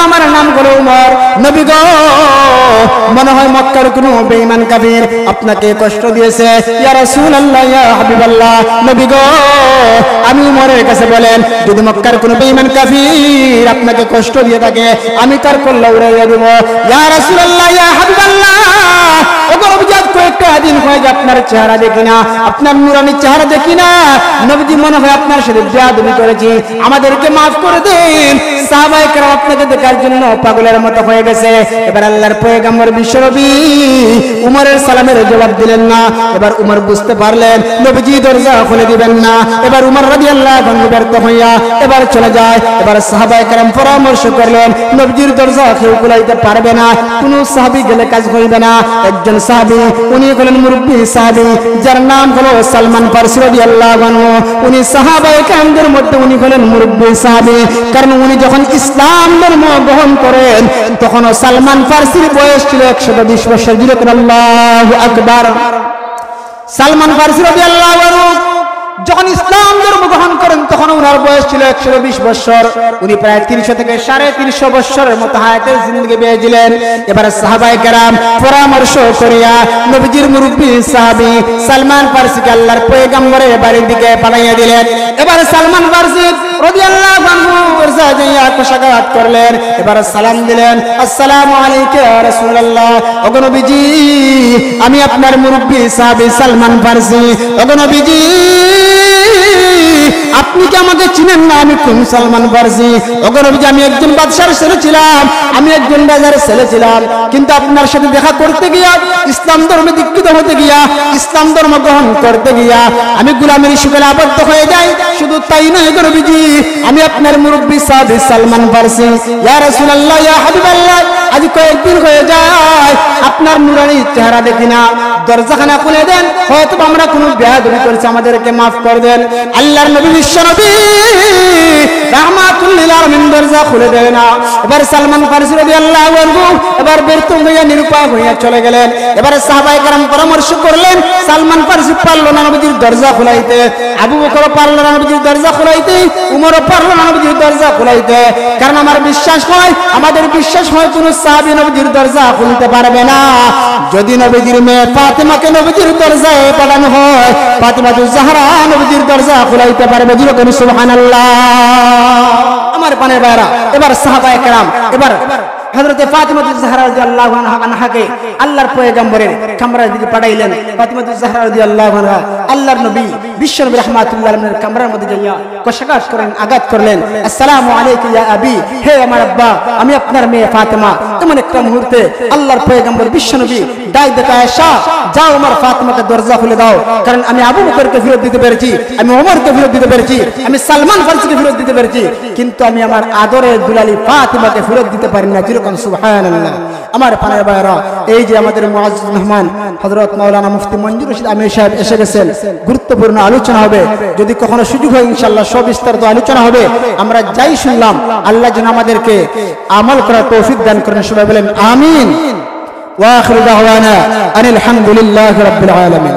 আমার নাম হলো উমর। নবী গো, মনে হয় মক্কার কোনো বেঈমান কাফির আপনাকে কষ্ট দিয়েছে। ইয়া রাসূলুল্লাহ, ইয়া হাবিবাল্লাহ, নবী গো, আমি উমরের কাছে বলেন, যদি মক্কার কোনো বেঈমান কাফির আপনাকে কষ্ট দিয়ে থাকে, আমি তার কল্লা উড়াইয়া দেব। ইয়া রাসূলুল্লাহ, ইয়া হাবিবাল্লাহ, ওগো নবীজি, কয়েকটা দিন হয় যে আপনার চেহারা দেখি না, আপনার নূরানি চেহারা দেখি না। নবীজি, মনে হয় আপনার সাথে বেয়াদবি করেছি, আমাদেরকে মাফ করে দিন। সাহাবায়ে কেরাম আপনাকে দেখার জন্য পাগলের মতো হয়ে গেছে। এবার আল্লাহর পয়গম্বর বিশ্বনবী উমরের সালামের জবাব দিলেন না। এবার উমর বুঝতে পারলেন নবীজি দরজা খুলে দিবেন না। এবার উমর রাদিয়াল্লাহু আনহু ব্যর্থ হইয়া এবার চলে যায়। এবার সাহাবায়ে কেরাম পরামর্শ করলেন, নবীজির দরজা কেউ খুলাইতে পারবে না, কোনো সাহাবী গেলে কাজ হইবে না। একজন সাহাবী, উনি হলেন মুরব্বী সাহাবী, যার নাম হলো সালমান ফারসি রাদিয়াল্লাহু আনহু। উনি সাহাবায়ে কেরামদের মধ্যে উনি হলেন মুরব্বী সাহাবী, কারণ উনি যখন ইসলাম ধর্ম গ্রহণ করেন তখন সালমান ফারসির বয়স ছিল 120 বছর। যেরকম আল্লাহু আকবার। সালমান ফারসি রাদিয়াল্লাহু আনহু যখন ইসলাম ধর্ম গ্রহণ করেন তখন ওনার বয়স ছিল 120 বছর। উনি প্রায় 300 থেকে 350 বছরের মতো হায়াতের জিন্দেগি পেয়েছিলেন। এবার সাহাবায়ে কেরাম পরামর্শ করিয়া নবীজির মুরব্বী সাহাবী সালমান ফারসিকে আল্লাহর পয়গম্বরের বাড়ির দিকে পাঠাইয়া দিলেন। এবার সালমান ফারসি রাদিয়াল্লাহু আনহু দরজা দিয়ে কোষাঘাত করলেন। এবার সালাম দিলেন, আসসালামু আলাইকা ইয়া রাসূলুল্লাহ, ওগো নবীজি, আমি আপনার মুরব্বী সাহাবী সালমান ফারসি। ওগো নবীজি, আপনি কি আমাকে চিনেন না? আমি কোন সালমান ফারসি? ওগো নবীজি, আমি একজন বাদশার ছেলে ছিলাম, আমি একজন রাজার ছেলে ছিলাম, কিন্তু আপনার সাথে দেখা করতে গিয়া, ইসলাম ধর্মে দীক্ষিত হতে গিয়া, ইসলাম ধর্ম গ্রহণ করতে গিয়া আমি গোলামের শিকলে আবদ্ধ হয়ে যাই। শুধু তাই নয় গো নবীজি, আমি আপনার মুরব্বী সাহাবী সালমান ফারসি। ইয়া রাসূলুল্লাহ, ইয়া হাবিবাল্লাহ, আজ কয়েকদিন হয়ে যায় আপনার নূরানি চেহারা দেখি না, দরজাখানা খুলে দেন, হয়তো আমরা কোনো বেয়াদবি করেছি, আমাদেরকে মাফ করে দেন। আল্লাহর নবী বিশ্বনবী রাহমাতুল লিল আলামিন দরজা খুলে দেন না। এবার সালমান ফারসি রাদিয়াল্লাহু আনহু এবার ব্যর্থ হইয়া নিরুপায় হইয়া চলে গেলেন। এবার সাহাবায়ে কেরাম পরামর্শ করলেন, সালমান ফারসি পারল না নবীজির দরজা খুলাইতে, আবু বকর পারল না নবীজির দরজা খুলাইতে, উমরও পারল না নবীজির দরজা খুলাইতে। কারণ আমার বিশ্বাস হয়, আমাদের বিশ্বাস হয়, কোন সাহাবী নবীজির দরজা খুলতে পারবে না। যদি নবীজির মেয়ে ফাতেমাকে নবীজির দরজায় পাঠানো হয়, ফাতেমাতুজ জাহরা নবীজির দরজা খুলাইতে পারবে। যেরকম সুবহানাল্লাহ। আমার পানের ভাইরা, এবার সাহাবায়ে কেরাম এবার হযরতে ফাতিমাতুজ জাহরা রাদিয়াল্লাহু আনহাকে আল্লাহর পয়গম্বরের কামরার দিকে পাঠাইলেন। ফাতিমাতুজ জাহরা রাদিয়াল্লাহু আনহা আল্লাহর নবী বিশ্বনবী রাহমাতুল্লাহ আলাইহির কামরার মধ্যে যাইয়া কোষাঘাত করেন, আঘাত করলেন, আসসালামু আলাইকা ইয়া আবি, হে আমার আব্বা, আমি আপনার মেয়ে ফাতেমা। এমন একটা মুহূর্তে আল্লাহর পয়গম্বর বিশ্বনবী ডাক দেয়, আয়েশা, যাও আমার ফাতেমাকে দরজা খুলে দাও, কারণ আমি আবু বকরকে ফেরত দিতে পেরেছি, আমি ওমরকে ফেরত দিতে পেরেছি, আমি সালমান ফারসিকে ফেরত দিতে পেরেছি, কিন্তু আমি আমার আদরের দুলালি ফাতেমাকে ফেরত দিতে পারি না। সুবহানাল্লাহ। আমার পানের ভাইরা, এই যে আমাদের মুআজ্জিজ মেহমান হযরত মাওলানা মুফতি মঞ্জুর রশিদ আমির সাহেব এসে গেছেন, গুরুত্বপূর্ণ আলোচনা হবে, যদি কখনো সুযোগ হয় ইনশাআল্লাহ সবিস্তারিত আলোচনা হবে। আমরা যাই শুনলাম, আল্লাহ যেন আমাদেরকে আমল করার তৌফিক দান করেন। সবাই বলেন আমিন। ওয়া আখিরু দাওয়ানা আনিল হামদুলিল্লাহি রাব্বিল আলামিন।